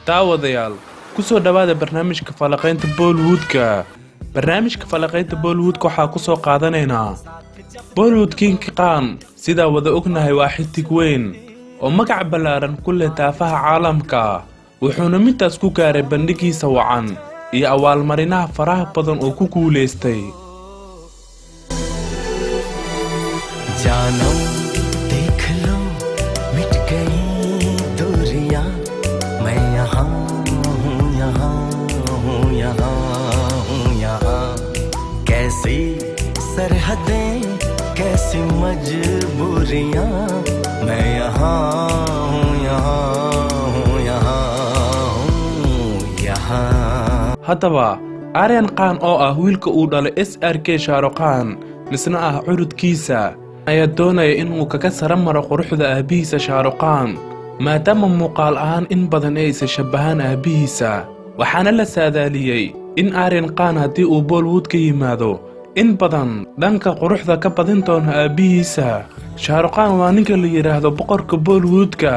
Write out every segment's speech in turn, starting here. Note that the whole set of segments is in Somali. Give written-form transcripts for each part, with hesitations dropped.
daawadayaal ku soo dhawaada barnaamijka falaqaynta Bollywoodka. barnaamijka falaqaynta Bollywoodka waxaa ku soo qaadanaynaa Bollywood King Khan sida wada ognahay waa xidig weyn oo magac ballaaran ku leh taafaha caalamka wuxuuna midaas ku gaaray bandhigiisa wacan iyo abaalmarinaha faraha badan oo ku guuleystay जानो देख लो मिट गई दूरियां मैं यहाँ हूँ यहाँ हूँ यहाँ हूँ यहाँ कैसी सरहदें कैसी मजबूरियां मैं यहाँ हूँ यहाँ हूँ यहाँ हूँ यहाँ haddaba Aryan Khan oo ah wiilka uu dhalay SRK Khan misna ah curudkiisa ayaa doonaya inuu kaga saramaro quruxda Aabihiisa Khan maadaama muuqaal ahaan in badan ay is shabahaan Aabihiisa waxaana la saadaaliyay in Aryan Khan haddii uu Bollywood ka yimaado in badan dhanka quruxda ka badin doona Aabihiisa Khan waa ninka la yiraahdo boqorka Bollywoodka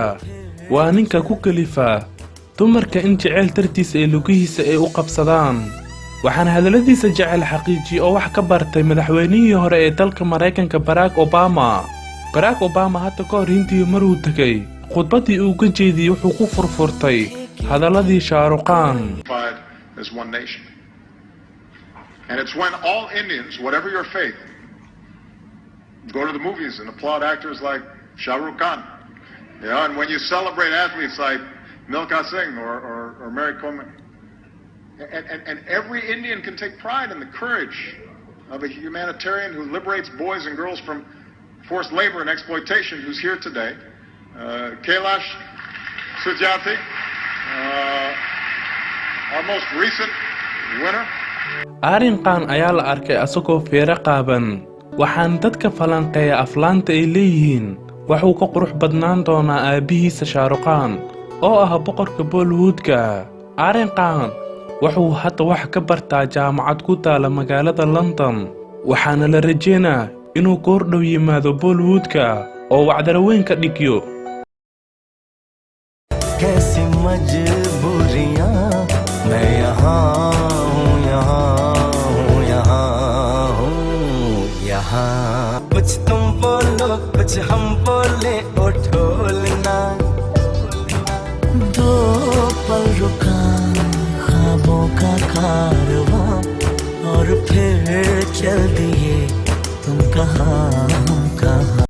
waa ninka ku kalifa dumarka in jecel tartiis ay lugihiisa ay u qabsadaan waxaan hadaladiisa jecel xaqiijiyo oo wax ka bartay madaxweynihii hore ee dalka Mareykanka Barack Obama hadda ka hor intii maruu tagay khudbadii uu ka jeediyay wuxuu ku furfurtay hadaladii Khan as one nation. And it's when all Indians, whatever your faith, go to the movies and applaud actors like Shah Rukh Khan. You know, and when you celebrate athletes like Milkha Singh or Mary Coleman. And every Indian can take pride in the courage of a humanitarian who liberates boys and girls from forced labor and exploitation who's here today. Kailash Satyarthi, our most recent winner. Aryan Khan ayaa la arkay asagoo feero qaaban waxaan dadka falanqeeya aflaanta ay leeyihiin wuxuu ka qurux badnaan doonaa Aabihiisa Khan oo ah boqorka Bollywoodka. Aryan Khan wuxuu hadda wax ka bartaa jaamacad ku taala magaalada London waxaana la rajeynaa inuu koor dhow yimaado Bollywoodka oo wacdar weyn ka dhigiyo कैसी मजबूरियां मैं यहाँ हूँ यहाँ हूँ यहाँ हूँ यहाँ कुछ तुम बोलो कुछ हम बोले ओ ढोलना दो पल रुका ख्वाबों का कारवां और फिर चल दिए तुम कहाँ हम कहाँ